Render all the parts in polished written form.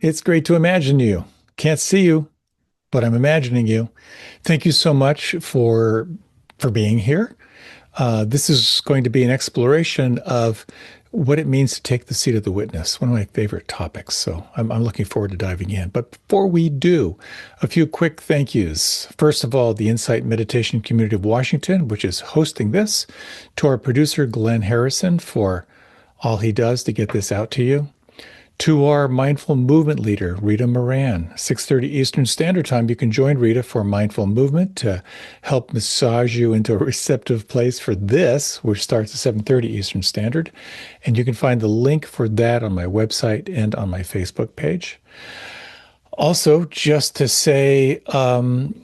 It's great to imagine you. Can't see you, but I'm imagining you. Thank you so much for being here. This is going to be an exploration of what it means to take the seat of the witness, one of my favorite topics. So I'm looking forward to diving in. But before we do, a few quick thank yous. First of all, the Insight Meditation Community of Washington, which is hosting this, to our producer, Glenn Harrison, for all he does to get this out to you. To our mindful movement leader, Rita Moran, 6:30 Eastern Standard Time. You can join Rita for mindful movement to help massage you into a receptive place for this, which starts at 7:30 Eastern Standard. And you can find the link for that on my website and on my Facebook page. Also, just to say,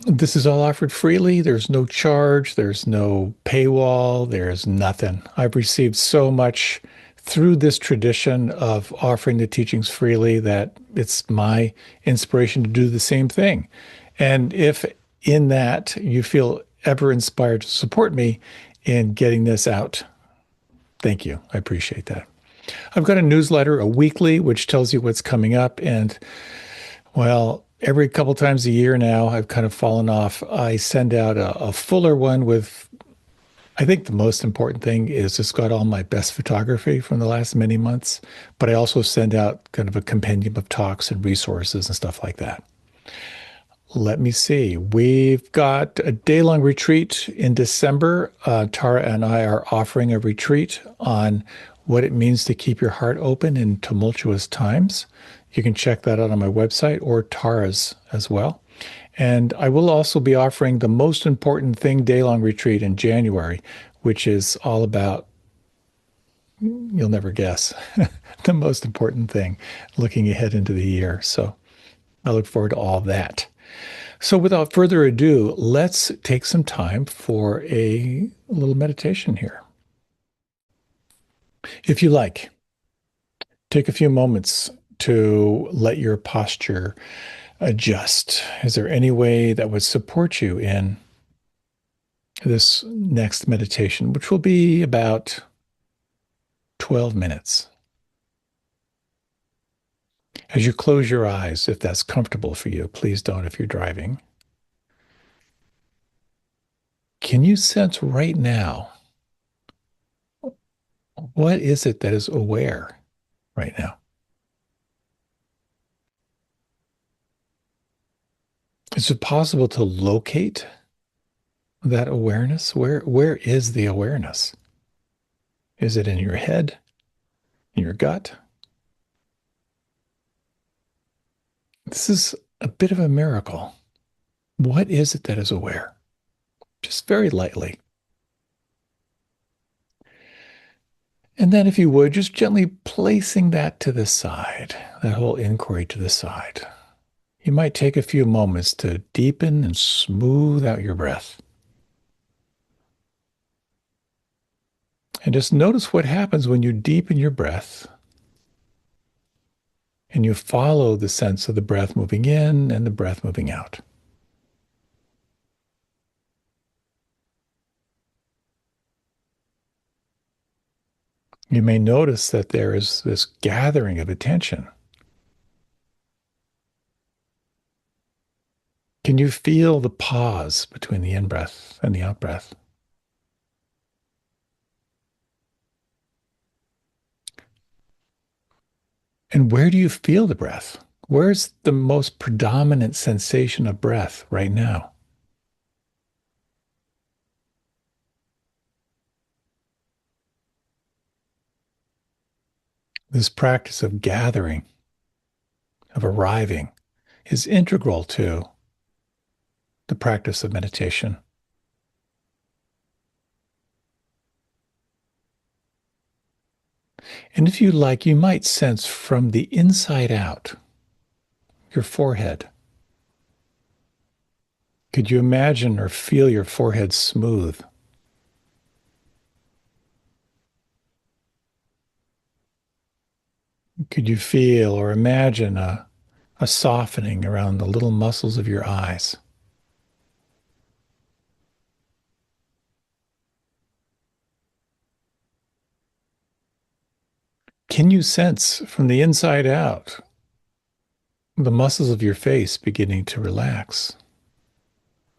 this is all offered freely. There's no charge, there's no paywall, there's nothing. I've received so much through this tradition of offering the teachings freely that it's my inspiration to do the same thing. And if in that you feel ever inspired to support me in getting this out, thank you. I appreciate that. I've got a newsletter, a weekly, which tells you what's coming up. And well, every couple times a year now, I've kind of fallen off. I send out a fuller one with, I think the most important thing is it's got all my best photography from the last many months, but I also send out kind of a compendium of talks and resources and stuff like that. Let me see. We've got a day-long retreat in December. Tara and I are offering a retreat on what it means to keep your heart open in tumultuous times. You can check that out on my website or Tara's as well. And I will also be offering the most important thing day-long retreat in January, which is all about, you'll never guess, the most important thing looking ahead into the year. So I look forward to all that. So without further ado, let's take some time for a little meditation here. If you like, take a few moments to let your posture adjust. Is there any way that would support you in this next meditation, which will be about 12 minutes? As you close your eyes, if that's comfortable for you, please don't if you're driving. Can you sense right now, what is it that is aware right now? Is it possible to locate that awareness? Where is the awareness? Is it in your head, in your gut? This is a bit of a miracle. What is it that is aware? Just very lightly. And then, if you would, just gently placing that to the side, that whole inquiry to the side. You might take a few moments to deepen and smooth out your breath. And just notice what happens when you deepen your breath and you follow the sense of the breath moving in and the breath moving out. You may notice that there is this gathering of attention. Can you feel the pause between the in-breath and the out-breath? And where do you feel the breath? Where's the most predominant sensation of breath right now? This practice of gathering, of arriving, is integral to the practice of meditation. And if you like, you might sense from the inside out your forehead. Could you imagine or feel your forehead smooth? Could you feel or imagine a softening around the little muscles of your eyes? Can you sense from the inside out The muscles of your face beginning to relax.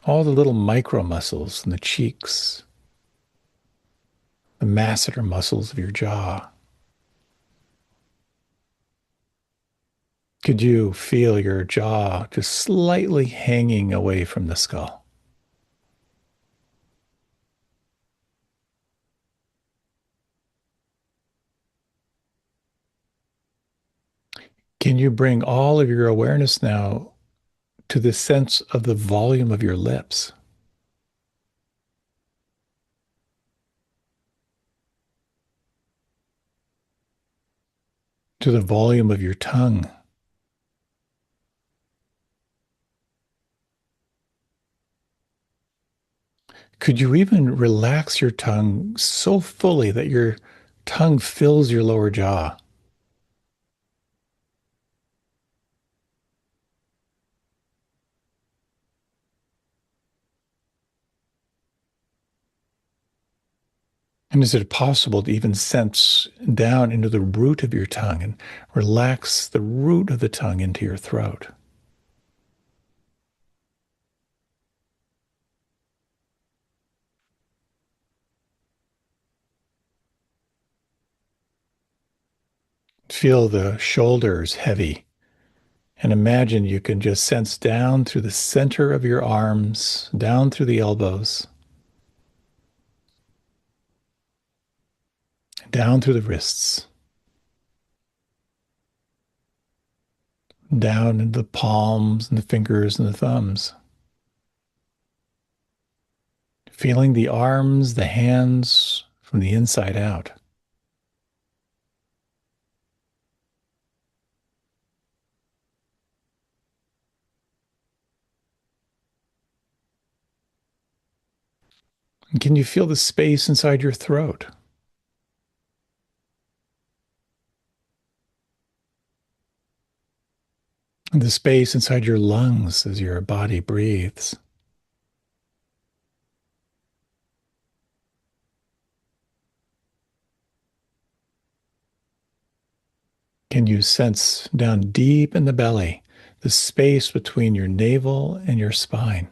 All the little micro muscles in the cheeks, the masseter muscles of your jaw. Could you feel your jaw just slightly hanging away from the skull? Can you bring all of your awareness now to the sense of the volume of your lips, to the volume of your tongue? Could you even relax your tongue so fully that your tongue fills your lower jaw? And is it possible to even sense down into the root of your tongue and relax the root of the tongue into your throat? Feel the shoulders heavy and imagine you can just sense down through the center of your arms, down through the elbows, down through the wrists, down into the palms and the fingers and the thumbs. Feeling the arms, the hands from the inside out. And can you feel the space inside your throat? And the space inside your lungs as your body breathes? Can you sense down deep in the belly the space between your navel and your spine?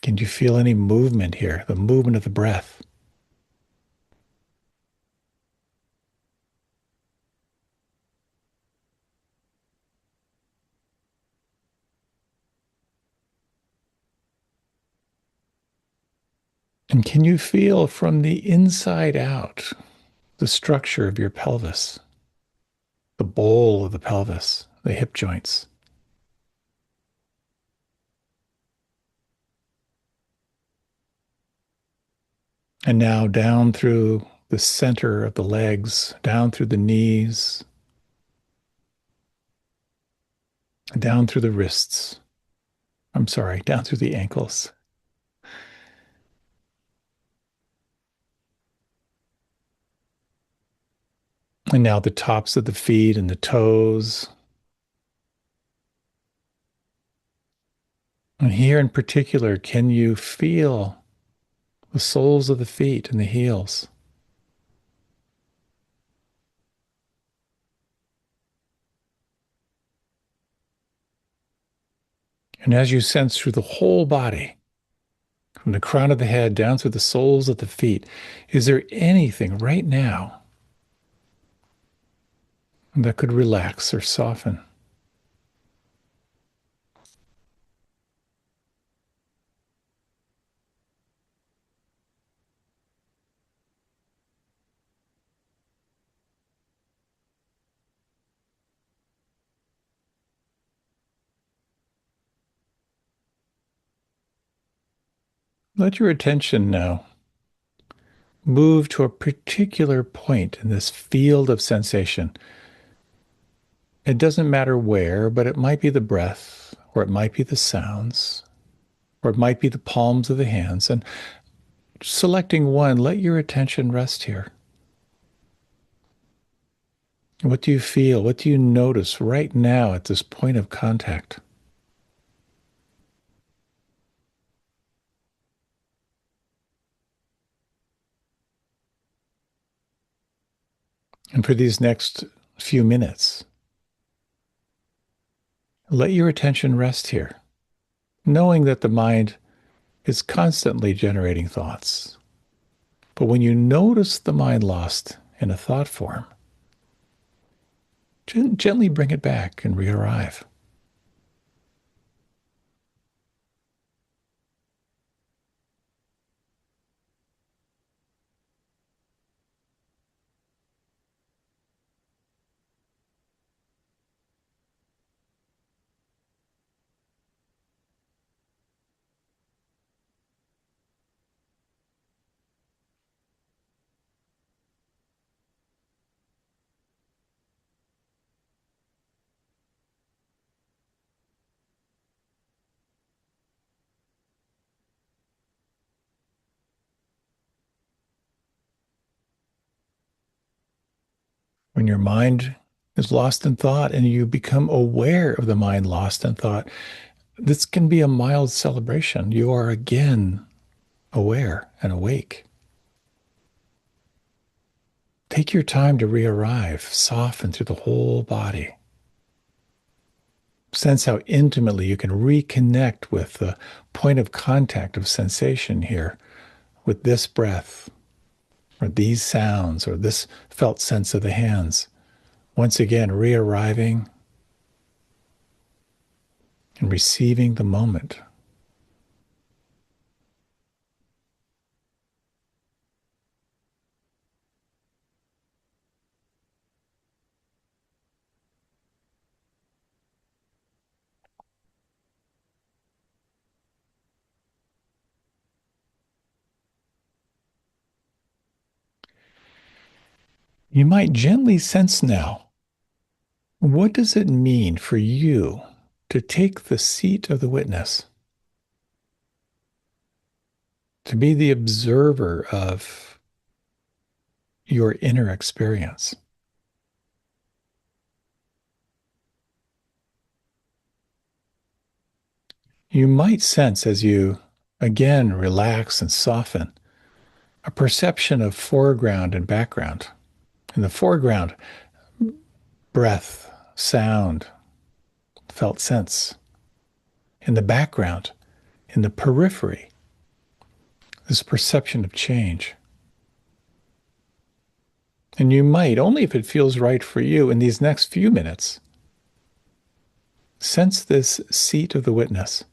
Can you feel any movement here, the movement of the breath? And can you feel from the inside out the structure of your pelvis, the bowl of the pelvis, the hip joints? And now down through the center of the legs, down through the knees, down through the wrists. I'm sorry, down through the ankles. And now the tops of the feet and the toes. And here in particular, can you feel the soles of the feet and the heels? And as you sense through the whole body, from the crown of the head down through the soles of the feet, is there anything right now that could relax or soften? Let your attention now move to a particular point in this field of sensation. It doesn't matter where, but it might be the breath, or it might be the sounds, or it might be the palms of the hands. And selecting one, let your attention rest here. What do you feel? What do you notice right now at this point of contact? And for these next few minutes, Let your attention rest here, knowing that the mind is constantly generating thoughts. But when you notice the mind lost in a thought form, gently bring it back and re-arrive. When your mind is lost in thought and you become aware of the mind lost in thought, this can be a mild celebration. You are again aware and awake. Take your time to re-arrive, soften through the whole body. Sense how intimately you can reconnect with the point of contact of sensation here, with this breath, or these sounds, or this felt sense of the hands. Once again, re-arriving and receiving the moment. You might gently sense now, what does it mean for you to take the seat of the witness, to be the observer of your inner experience? You might sense as you again relax and soften a perception of foreground and background. In the foreground, breath, sound, felt sense. In the background, in the periphery, this perception of change. And you might, only if it feels right for you, in these next few minutes, sense this seat of the witness.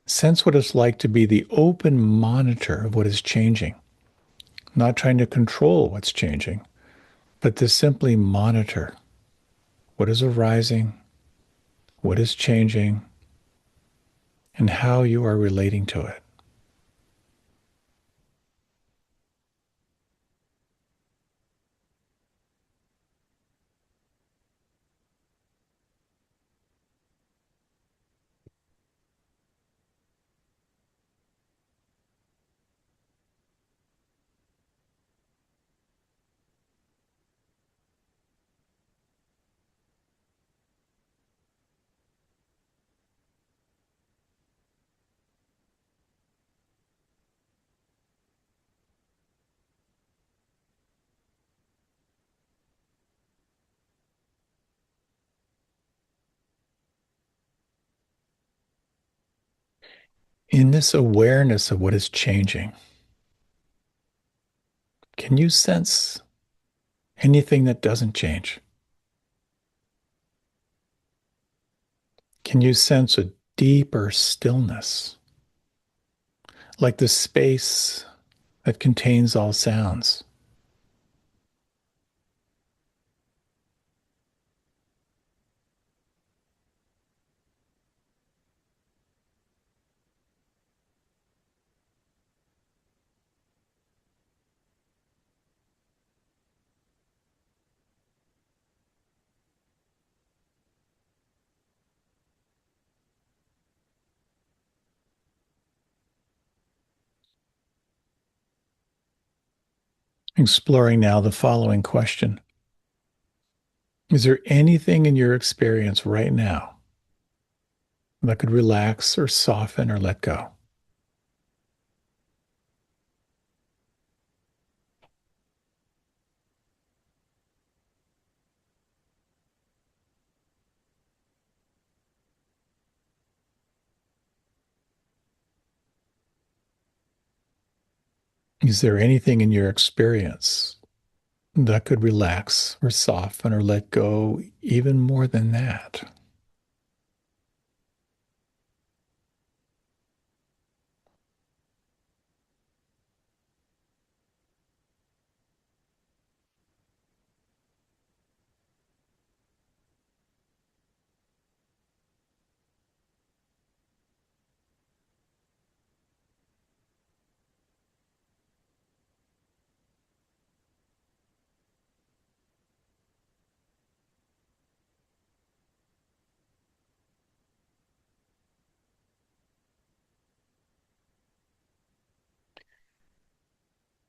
Sense what it's like to be the open monitor of what is changing, not trying to control what's changing, but to simply monitor what is arising, what is changing, and how you are relating to it. In this awareness of what is changing, can you sense anything that doesn't change? Can you sense a deeper stillness, like the space that contains all sounds? Exploring now the following question. Is there anything in your experience right now that could relax or soften or let go? Is there anything in your experience that could relax or soften or let go even more than that?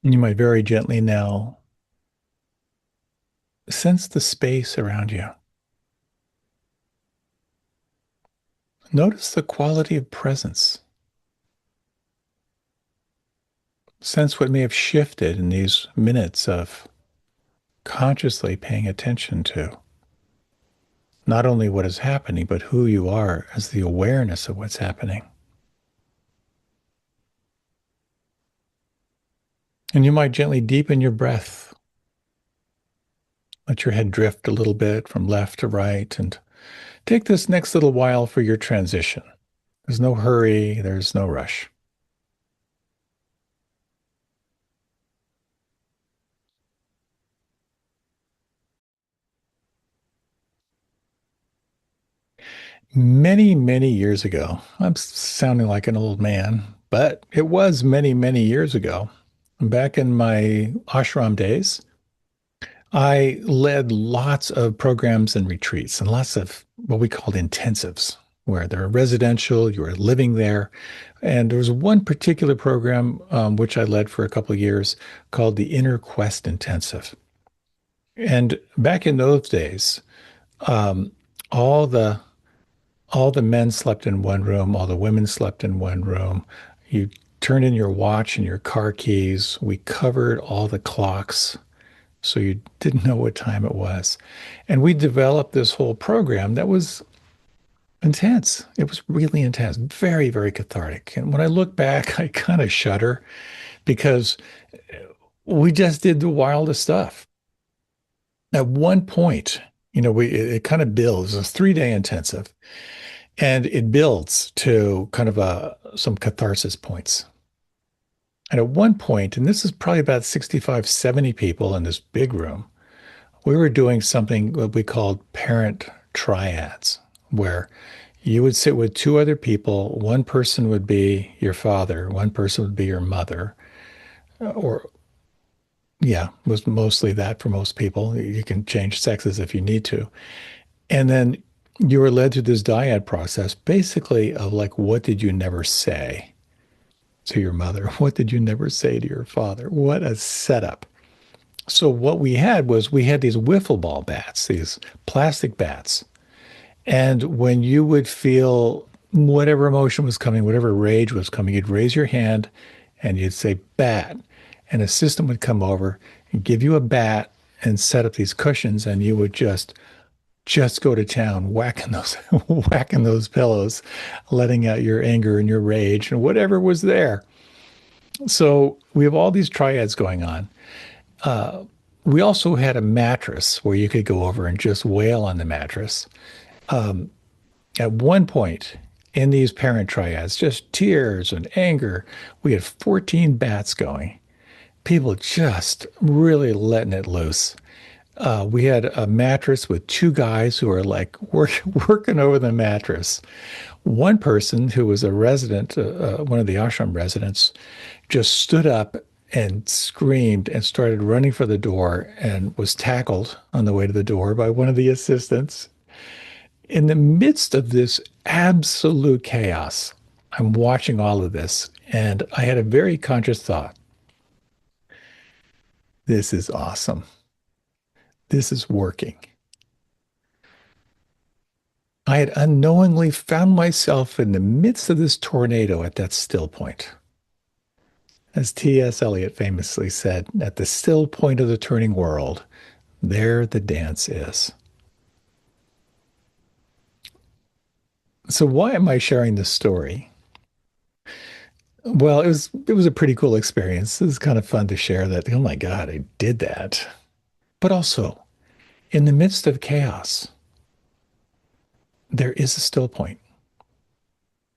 You might very gently now sense the space around you. Notice the quality of presence. Sense what may have shifted in these minutes of consciously paying attention to not only what is happening, but who you are as the awareness of what's happening. And you might gently deepen your breath. Let your head drift a little bit from left to right and take this next little while for your transition. There's no hurry, there's no rush. Many, many years ago, I'm sounding like an old man, but it was many, many years ago. Back in my ashram days, I led lots of programs and retreats and lots of what we called intensives, where they're residential, you are living there. And there was one particular program which I led for a couple of years called the Inner Quest Intensive. And back in those days, um, all the all the men slept in one room, all the women slept in one room. You turned in your watch and your car keys. We covered all the clocks so you didn't know what time it was. And we developed this whole program that was intense. It was really intense, very, very cathartic. And when I look back, I kind of shudder because we just did the wildest stuff. At one point, it kind of builds. It's a 3 day intensive, and it builds to kind of some catharsis points. And at one point, and this is probably about 65, 70 people in this big room, we were doing something what we called parent triads, where you would sit with two other people. One person would be your father, one person would be your mother, or yeah, was mostly that for most people. You can change sexes if you need to. And then you were led through this dyad process, basically of like, what did you never say to your mother? What did you never say to your father? What a setup. So what we had these wiffle ball bats, these plastic bats. And when you would feel whatever emotion was coming, whatever rage was coming, you'd raise your hand and you'd say bat. And a system would come over and give you a bat and set up these cushions, and you would just go to town, whacking those whacking those pillows, letting out your anger and your rage and whatever was there. So we have all these triads going on. We also had a mattress where you could go over and just wail on the mattress. At one point in these parent triads, just tears and anger, we had 14 bats going. People just really letting it loose. We had a mattress with two guys who were like working over the mattress. One person who was a resident, one of the ashram residents, just stood up and screamed and started running for the door and was tackled on the way to the door by one of the assistants. In the midst of this absolute chaos, I'm watching all of this, and I had a very conscious thought. This is awesome. This is working. I had unknowingly found myself in the midst of this tornado at that still point. As T.S. Eliot famously said, at the still point of the turning world, there the dance is. So, why am I sharing this story? Well, it was a pretty cool experience. It was kind of fun to share that. Oh my God, I did that. But also, in the midst of chaos, there is a still point.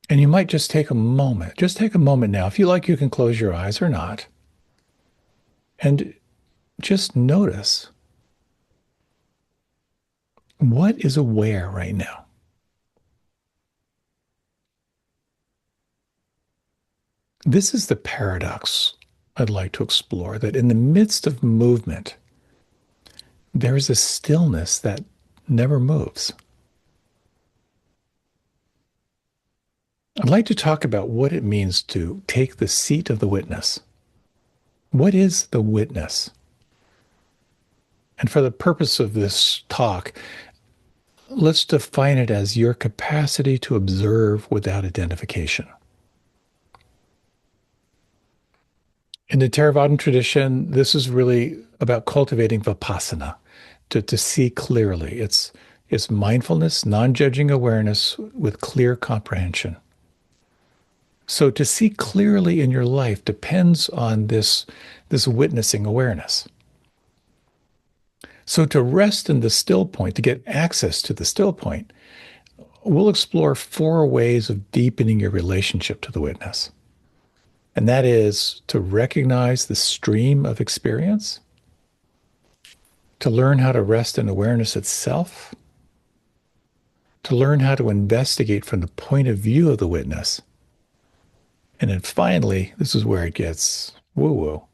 And you might just take a moment now. If you like, you can close your eyes or not, and just notice what is aware right now. This is the paradox I'd like to explore, that in the midst of movement, there is a stillness that never moves. I'd like to talk about what it means to take the seat of the witness. What is the witness? And for the purpose of this talk, let's define it as your capacity to observe without identification. In the Theravadan tradition, this is really about cultivating vipassana, to see clearly. It's mindfulness, non-judging awareness with clear comprehension. So to see clearly in your life depends on this witnessing awareness. So to rest in the still point, to get access to the still point, we'll explore four ways of deepening your relationship to the witness. And that is to recognize the stream of experience, to learn how to rest in awareness itself, to learn how to investigate from the point of view of the witness. And then finally, this is where it gets woo woo.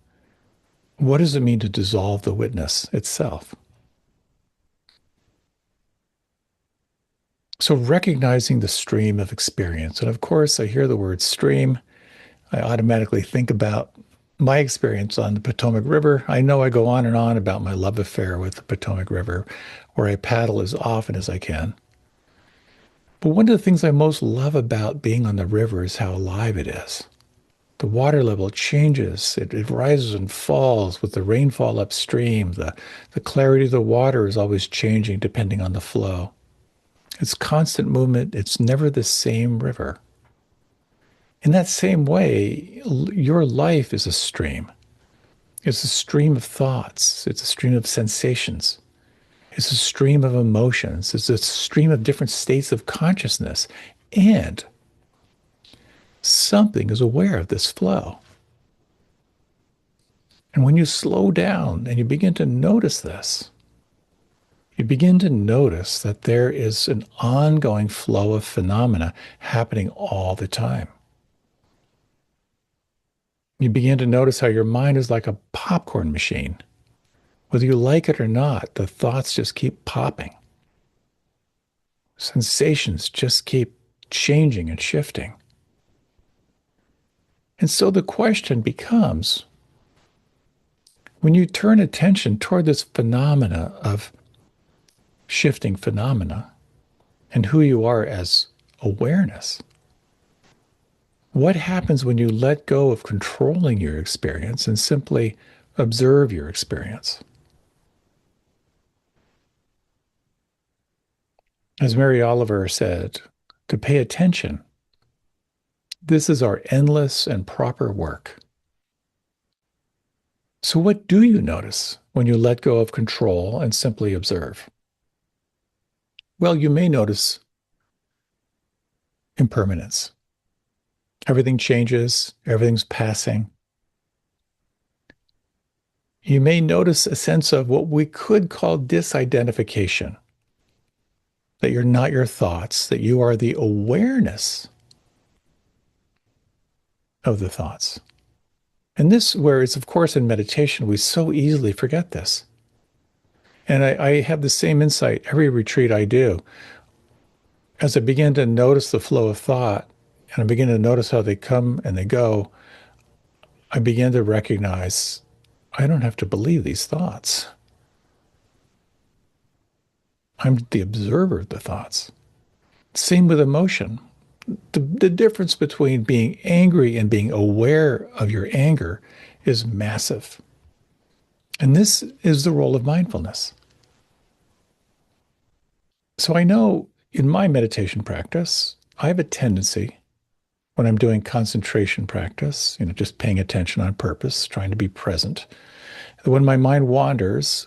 What does it mean to dissolve the witness itself? So, recognizing the stream of experience. And of course, I hear the word stream. I automatically think about my experience on the Potomac River. I know I go on and on about my love affair with the Potomac River, where I paddle as often as I can. But one of the things I most love about being on the river is how alive it is. The water level changes, it rises and falls with the rainfall upstream. The clarity of the water is always changing depending on the flow. It's constant movement, it's never the same river. In that same way, your life is a stream. It's a stream of thoughts, it's a stream of sensations, it's a stream of emotions, it's a stream of different states of consciousness. And something is aware of this flow. And when you slow down and you begin to notice this, you begin to notice that there is an ongoing flow of phenomena happening all the time. You begin to notice how your mind is like a popcorn machine. Whether you like it or not, the thoughts just keep popping. Sensations just keep changing and shifting. And so the question becomes, when you turn attention toward this phenomena of shifting phenomena and who you are as awareness, what happens when you let go of controlling your experience and simply observe your experience? As Mary Oliver said, to pay attention, this is our endless and proper work. So, what do you notice when you let go of control and simply observe? Well, you may notice impermanence. Everything changes, everything's passing. You may notice a sense of what we could call disidentification, that you're not your thoughts, that you are the awareness of the thoughts. And this, whereas, of course, in meditation, we so easily forget this. And I have the same insight every retreat I do. As I begin to notice the flow of thought, and I begin to notice how they come and they go, I begin to recognize I don't have to believe these thoughts. I'm the observer of the thoughts. Same with emotion. The difference between being angry and being aware of your anger is massive. And this is the role of mindfulness. So I know in my meditation practice, I have a tendency, when I'm doing concentration practice, just paying attention on purpose, trying to be present. When my mind wanders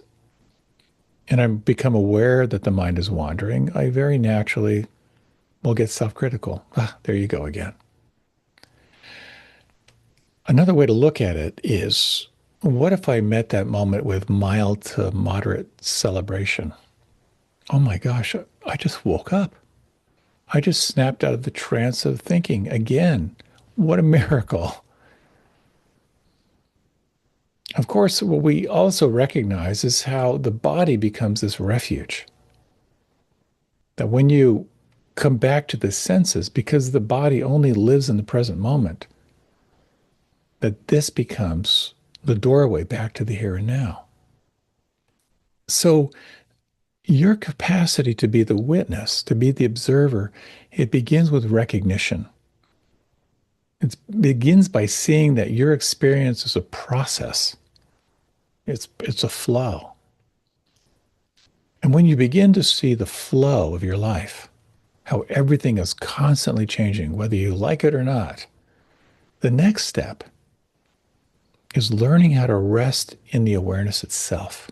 and I become aware that the mind is wandering, I very naturally will get self-critical. Ah, there you go again. Another way to look at it is, what if I met that moment with mild to moderate celebration? Oh my gosh, I just woke up. I just snapped out of the trance of thinking again. What a miracle. Of course, what we also recognize is how the body becomes this refuge. That when you come back to the senses, because the body only lives in the present moment, that this becomes the doorway back to the here and now. So your capacity to be the witness, to be the observer, it begins with recognition. It begins by seeing that your experience is a process. It's a flow. And when you begin to see the flow of your life, how everything is constantly changing, whether you like it or not, the next step is learning how to rest in the awareness itself.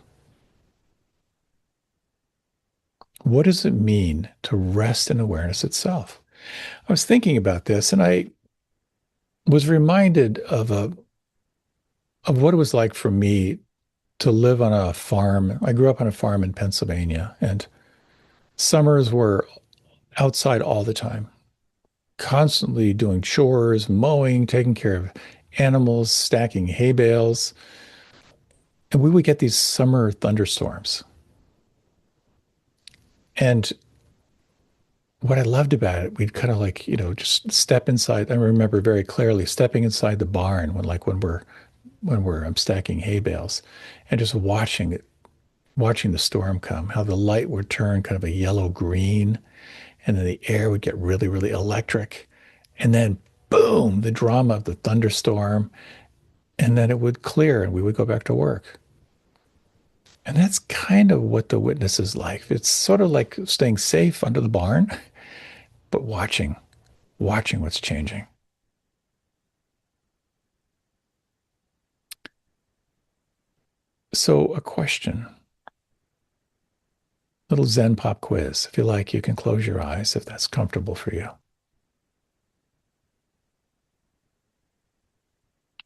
What does it mean to rest in awareness itself? I was thinking about this and I was reminded of what it was like for me to live on a farm. I grew up on a farm in Pennsylvania, and summers were outside all the time, constantly doing chores, mowing, taking care of animals, stacking hay bales. And we would get these summer thunderstorms. And what I loved about it, we'd kind of like, just step inside. I remember very clearly stepping inside the barn when we're stacking hay bales and just watching the storm come, how the light would turn kind of a yellow green, and then the air would get really, really electric. And then boom, the drama of the thunderstorm, and then it would clear and we would go back to work. And that's kind of what the witness is like. It's sort of like staying safe under the barn, but watching what's changing. So, a question, little Zen pop quiz. If you like, you can close your eyes if that's comfortable for you.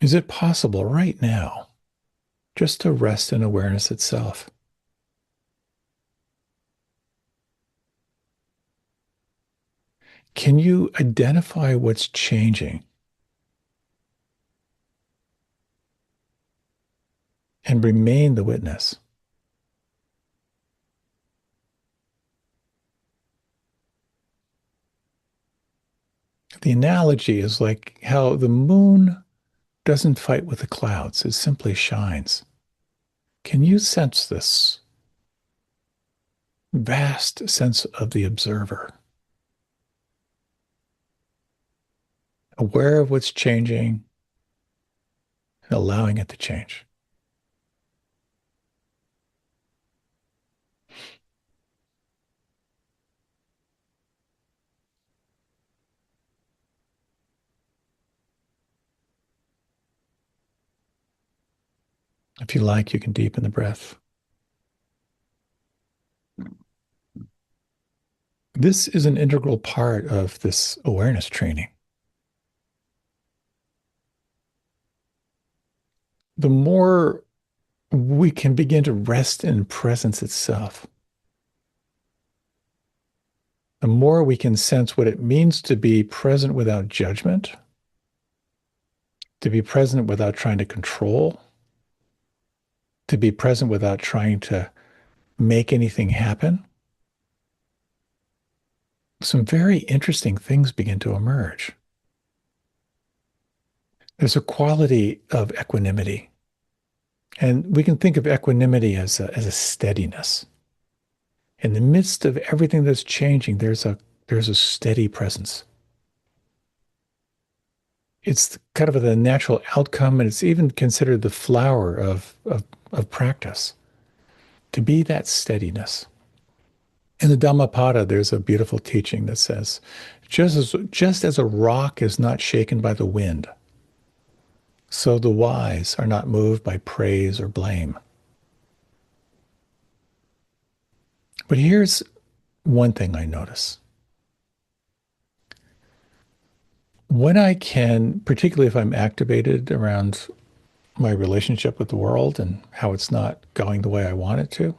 Is it possible right now just to rest in awareness itself? Can you identify what's changing and remain the witness? The analogy is like how the moon doesn't fight with the clouds, it simply shines. Can you sense this vast sense of the observer, aware of what's changing and allowing it to change? If you like, you can deepen the breath. This is an integral part of this awareness training. The more we can begin to rest in presence itself, the more we can sense what it means to be present without judgment, to be present without trying to control, to be present without trying to make anything happen. Some very interesting things begin to emerge. There's a quality of equanimity. And we can think of equanimity as a steadiness. In the midst of everything that's changing, there's a steady presence. It's kind of the natural outcome, and it's even considered the flower of practice, to be that steadiness. In the Dhammapada, there's a beautiful teaching that says, Just as a rock is not shaken by the wind, so the wise are not moved by praise or blame. But here's one thing I notice. When I can, particularly if I'm activated around my relationship with the world and how it's not going the way I want it to,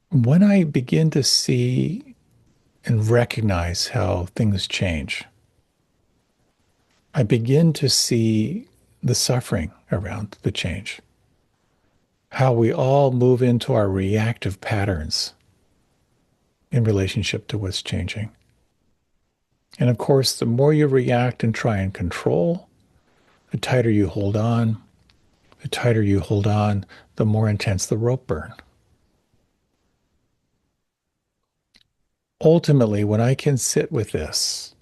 when I begin to see and recognize how things change, I begin to see the suffering around the change, how we all move into our reactive patterns in relationship to what's changing. And of course, the more you react and try and control, the tighter you hold on. The tighter you hold on, the more intense the rope burn. Ultimately, when I can sit with this,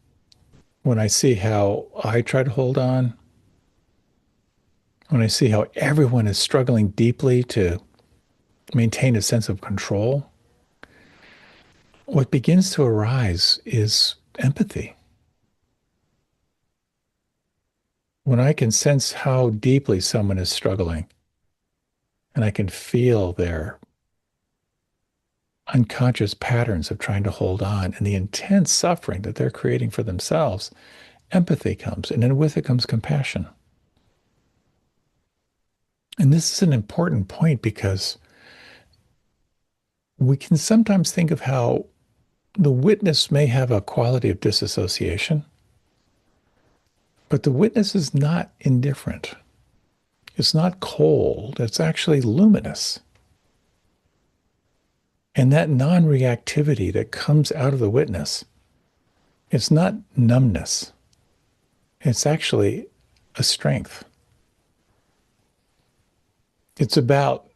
when I see how I try to hold on, when I see how everyone is struggling deeply to maintain a sense of control, what begins to arise is empathy. When I can sense how deeply someone is struggling, and I can feel their unconscious patterns of trying to hold on and the intense suffering that they're creating for themselves, empathy comes, and then with it comes compassion. And this is an important point because we can sometimes think of how the witness may have a quality of disassociation, but the witness is not indifferent. It's not cold. It's actually luminous. And that non-reactivity that comes out of the witness, it's not numbness. It's actually a strength. It's about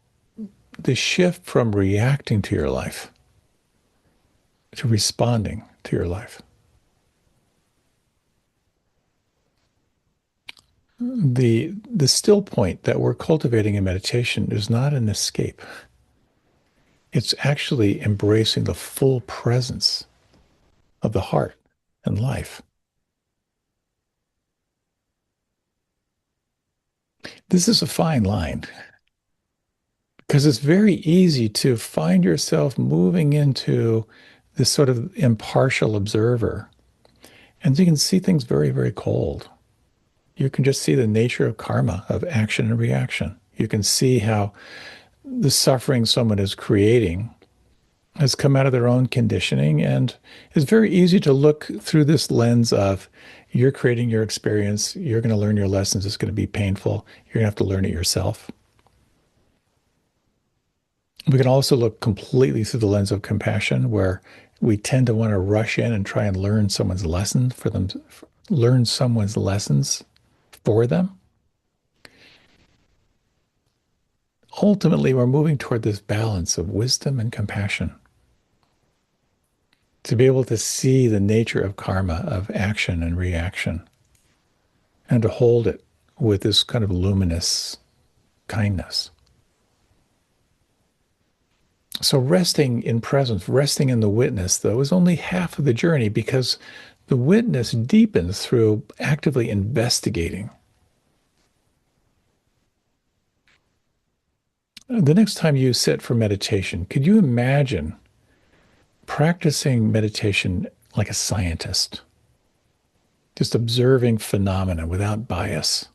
the shift from reacting to your life to responding to your life. The still point that we're cultivating in meditation is not an escape. It's actually embracing the full presence of the heart and life. This is a fine line because it's very easy to find yourself moving into this sort of impartial observer. And you can see things very, very cold. You can just see the nature of karma, of action and reaction. You can see how the suffering someone is creating has come out of their own conditioning. And it's very easy to look through this lens of you're creating your experience, you're going to learn your lessons, it's going to be painful, you're going to have to learn it yourself. We can also look completely through the lens of compassion, where we tend to want to rush in and try and learn someone's lesson for them, learn someone's lessons for them. Ultimately, we're moving toward this balance of wisdom and compassion. To be able to see the nature of karma, of action and reaction, and to hold it with this kind of luminous kindness. So resting in presence, resting in the witness, though, is only half of the journey because the witness deepens through actively investigating. The next time you sit for meditation, could you imagine practicing meditation like a scientist, just observing phenomena without bias?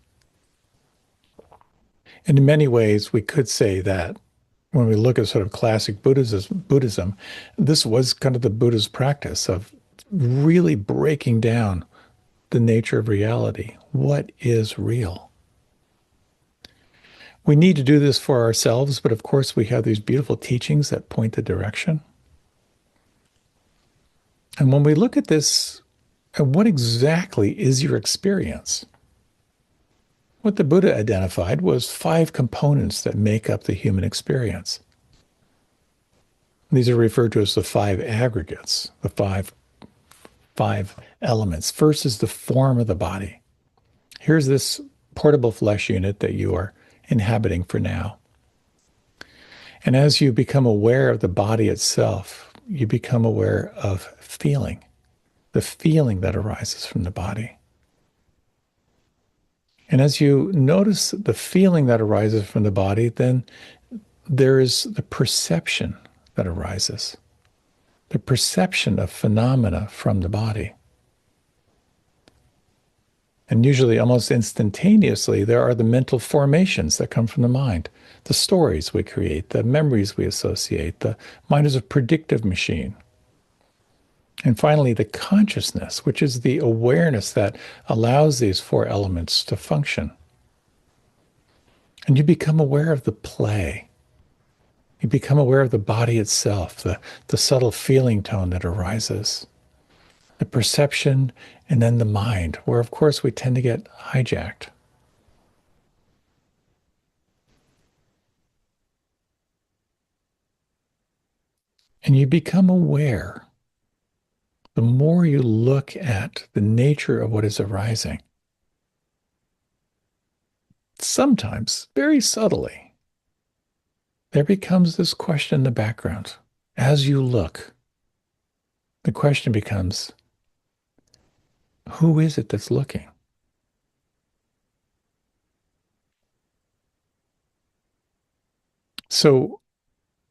And in many ways, we could say that when we look at sort of classic Buddhism, this was kind of the Buddha's practice of really breaking down the nature of reality. What is real? We need to do this for ourselves, but of course we have these beautiful teachings that point the direction. And when we look at this, what exactly is your experience? What the Buddha identified was 5 components that make up the human experience. These are referred to as the 5 aggregates, the five elements. First is the form of the body. Here's this portable flesh unit that you are inhabiting for now. And as you become aware of the body itself, you become aware of feeling, the feeling that arises from the body. And as you notice the feeling that arises from the body, then there is the perception that arises, the perception of phenomena from the body. And usually, almost instantaneously, there are the mental formations that come from the mind, the stories we create, the memories we associate. The mind is a predictive machine. And finally, the consciousness, which is the awareness that allows these four elements to function. And you become aware of the play. You become aware of the body itself, the subtle feeling tone that arises, the perception, and then the mind, where, of course, we tend to get hijacked. And you become aware the more you look at the nature of what is arising. Sometimes, very subtly, there becomes this question in the background. As you look, the question becomes, who is it that's looking? So,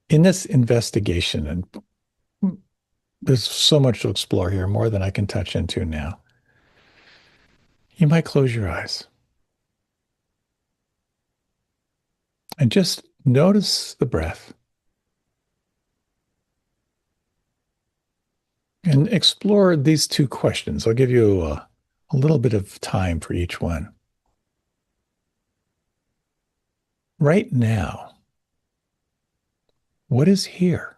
in this investigation, and there's so much to explore here, more than I can touch into now, you might close your eyes and just notice the breath and explore these two questions. I'll give you a little bit of time for each one. Right now, what is here?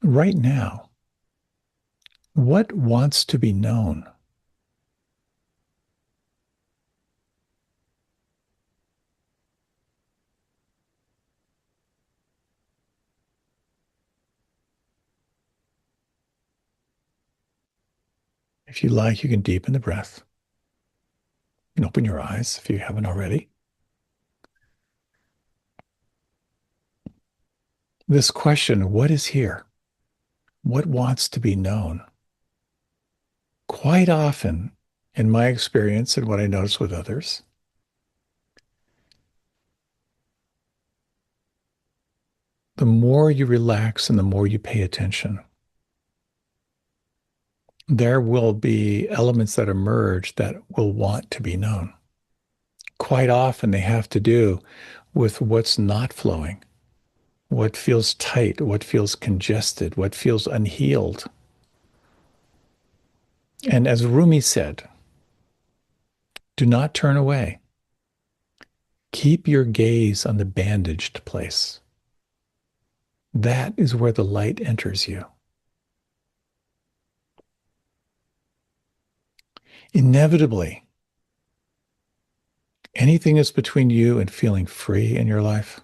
Right now, what wants to be known? If you like, you can deepen the breath and open your eyes if you haven't already. This question, what is here? What wants to be known? Quite often, in my experience and what I notice with others, the more you relax and the more you pay attention, there will be elements that emerge that will want to be known. Quite often, they have to do with what's not flowing, what feels tight, what feels congested, what feels unhealed. And as Rumi said, do not turn away. Keep your gaze on the bandaged place. That is where the light enters you. Inevitably, anything that's between you and feeling free in your life,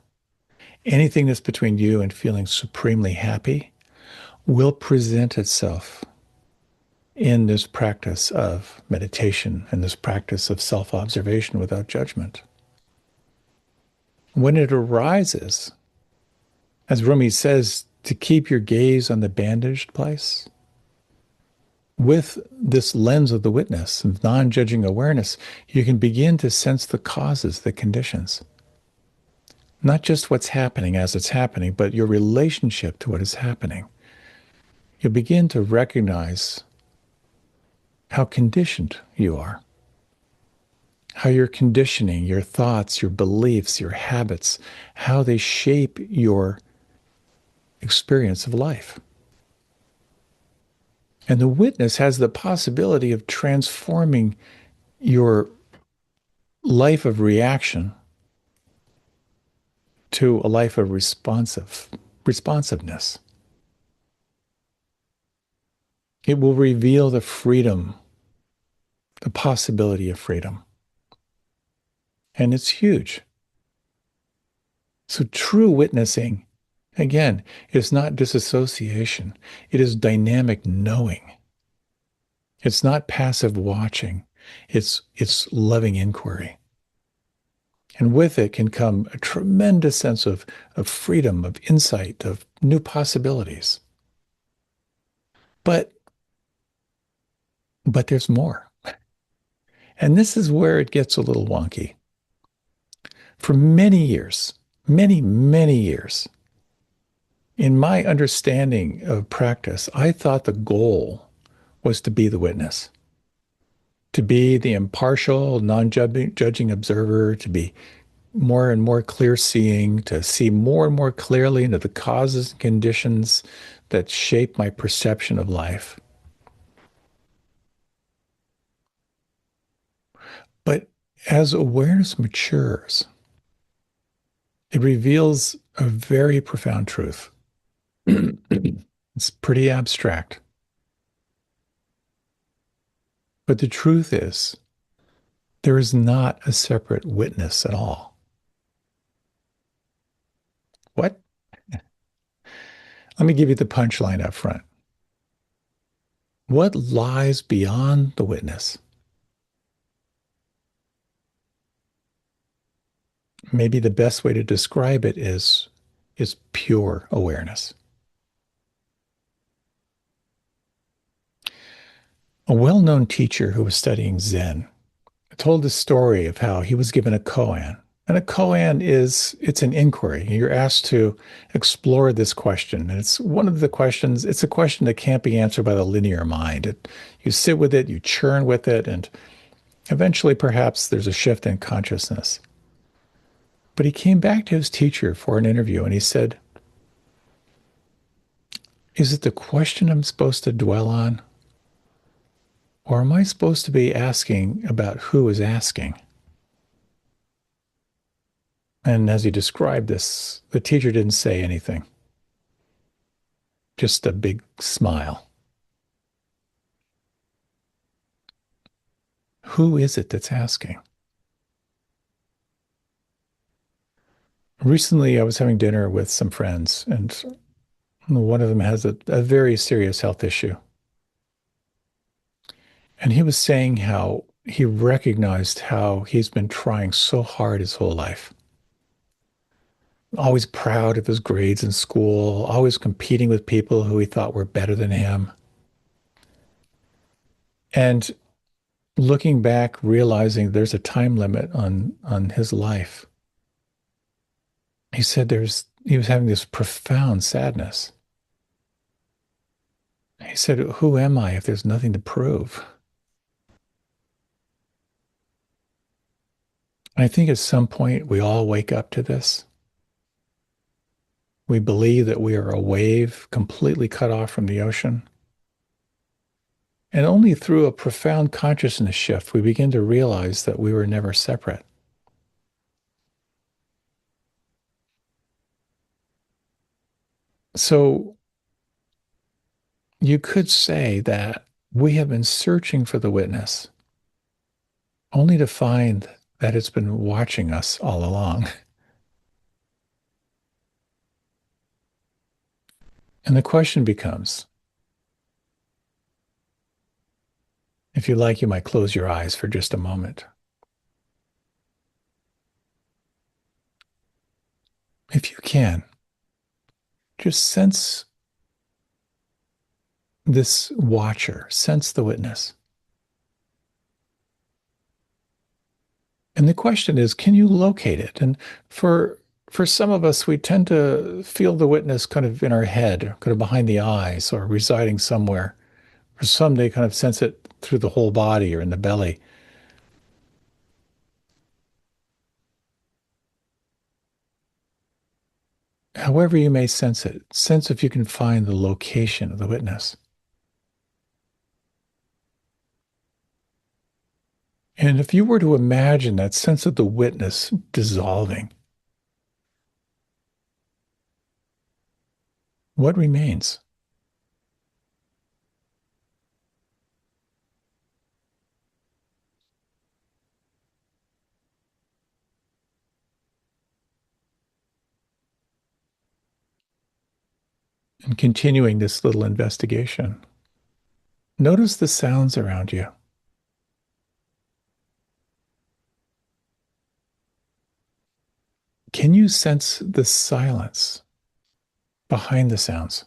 anything that's between you and feeling supremely happy, will present itself in this practice of meditation and this practice of self-observation without judgment. When it arises, as Rumi says, to keep your gaze on the bandaged place, with this lens of the witness, of non-judging awareness, you can begin to sense the causes, the conditions. Not just what's happening as it's happening, but your relationship to what is happening. You'll begin to recognize how conditioned you are, how your conditioning, your thoughts, your beliefs, your habits, how they shape your experience of life. And the witness has the possibility of transforming your life of reaction to a life of responsiveness. It will reveal the freedom, the possibility of freedom. And it's huge. So true witnessing, again, is not disassociation. It is dynamic knowing. It's not passive watching. It's loving inquiry. And with it can come a tremendous sense of freedom, of insight, of new possibilities. But but there's more. And this is where it gets a little wonky. For many years, many years, in my understanding of practice, I thought the goal was to be the witness, to be the impartial, non-judging observer, to be more and more clear seeing, to see more and more clearly into the causes and conditions that shape my perception of life. But as awareness matures, it reveals a very profound truth. It's pretty abstract. But the truth is, there is not a separate witness at all. What? Let me give you the punchline up front. What lies beyond the witness? Maybe the best way to describe it is pure awareness. A well-known teacher who was studying Zen told the story of how he was given a koan. And a koan it's an inquiry. You're asked to explore this question. And it's one of the questions, it's a question that can't be answered by the linear mind. You sit with it, you churn with it, and eventually perhaps there's a shift in consciousness. But he came back to his teacher for an interview and he said, "Is it the question I'm supposed to dwell on? Or am I supposed to be asking about who is asking?" And as he described this, the teacher didn't say anything, just a big smile. Who is it that's asking? Recently, I was having dinner with some friends, and one of them has a very serious health issue. And he was saying how he recognized how he's been trying so hard his whole life. Always proud of his grades in school, always competing with people who he thought were better than him. And looking back, realizing there's a time limit on his life. He said he was having this profound sadness. He said, "Who am I if there's nothing to prove?" And I think at some point we all wake up to this. We believe that we are a wave completely cut off from the ocean. And only through a profound consciousness shift, we begin to realize that we were never separate. So you could say that we have been searching for the witness, only to find that it's been watching us all along. And the question becomes, if you like, you might close your eyes for just a moment. If you can, just sense this watcher, sense the witness. And the question is, can you locate it? And for some of us, we tend to feel the witness kind of in our head, kind of behind the eyes, or residing somewhere. For some, they kind of sense it through the whole body or in the belly. However you may sense it, sense if you can find the location of the witness. And if you were to imagine that sense of the witness dissolving, what remains? And continuing this little investigation, Notice the sounds around you. Can you sense the silence behind the sounds?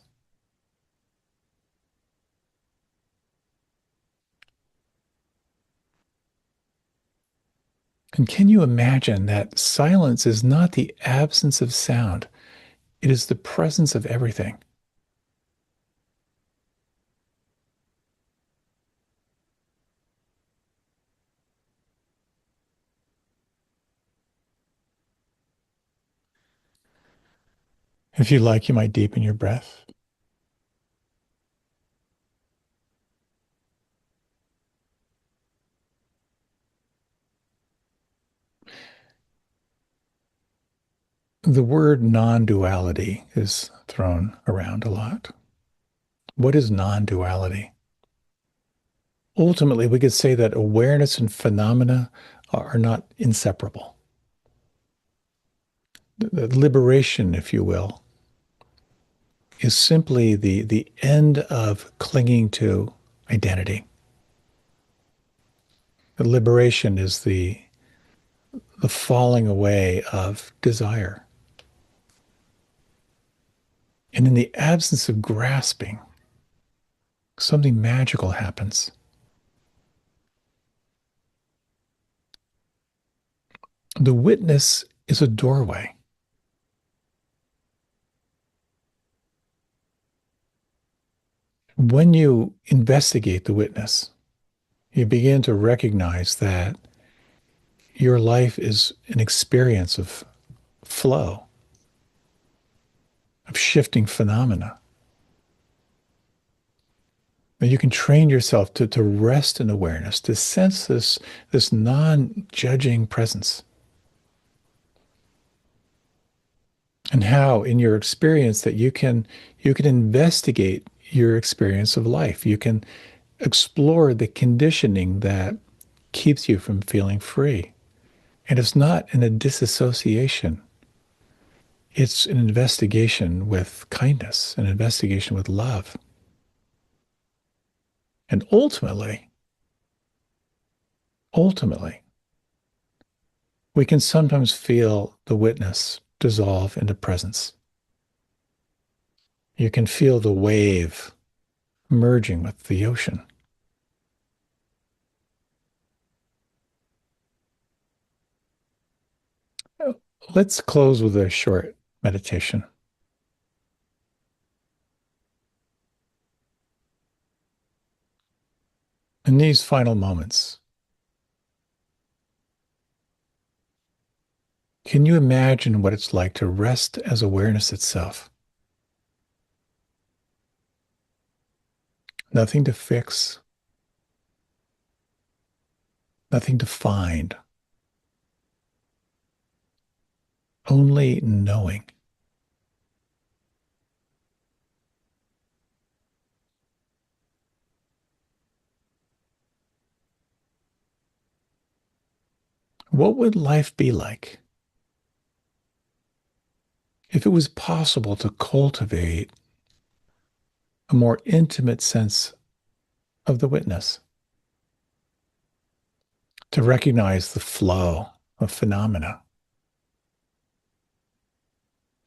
And can you imagine that silence is not the absence of sound? It is the presence of everything. If you like, you might deepen your breath. The word non duality is thrown around a lot. What is non duality? Ultimately, we could say that awareness and phenomena are not inseparable. The liberation, if you will, is simply the end of clinging to identity. The liberation is the falling away of desire. And in the absence of grasping, something magical happens. The witness is a doorway. When you investigate the witness, you begin to recognize that your life is an experience of flow, of shifting phenomena. And you can train yourself to rest in awareness, to sense this non-judging presence. And how, in your experience, that you can investigate your experience of life. You can explore the conditioning that keeps you from feeling free. And it's not in a disassociation. It's an investigation with kindness, an investigation with love. And ultimately, we can sometimes feel the witness dissolve into presence. You can feel the wave merging with the ocean. Let's close with a short meditation. In these final moments, can you imagine what it's like to rest as awareness itself? Nothing to fix, nothing to find, only knowing. What would life be like if it was possible to cultivate a more intimate sense of the witness, to recognize the flow of phenomena,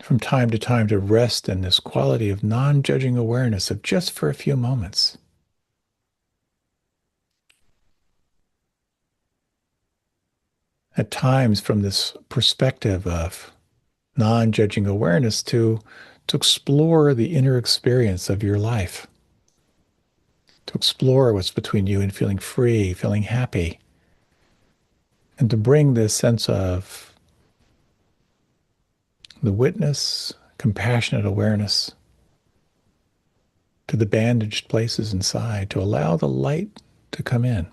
from time to time to rest in this quality of non-judging awareness of just for a few moments? At times, from this perspective of non-judging awareness, to explore the inner experience of your life, to explore what's between you and feeling free, feeling happy, and to bring this sense of the witness, compassionate awareness to the bandaged places inside, to allow the light to come in.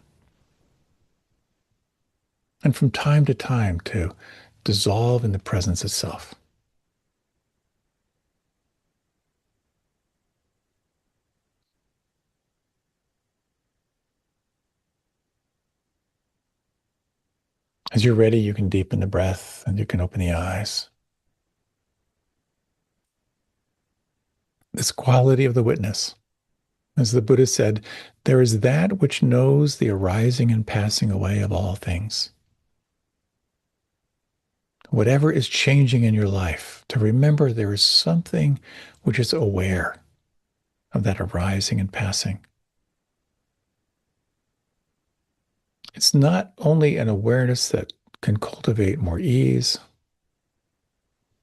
And from time to time to dissolve in the presence itself. As you're ready, you can deepen the breath and you can open the eyes. This quality of the witness As the Buddha said, there is that which knows the arising and passing away of all things. Whatever is changing in your life, to remember there is something which is aware of that arising and passing. It's not only an awareness that can cultivate more ease,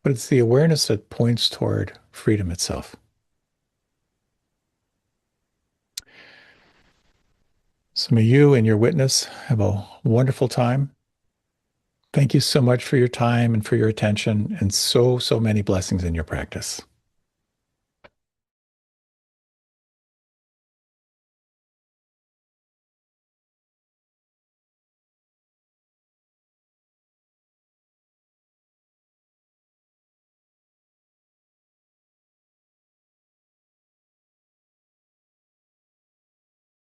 but it's the awareness that points toward freedom itself. So may you and your witness have a wonderful time. Thank you so much for your time and for your attention, and so many blessings in your practice.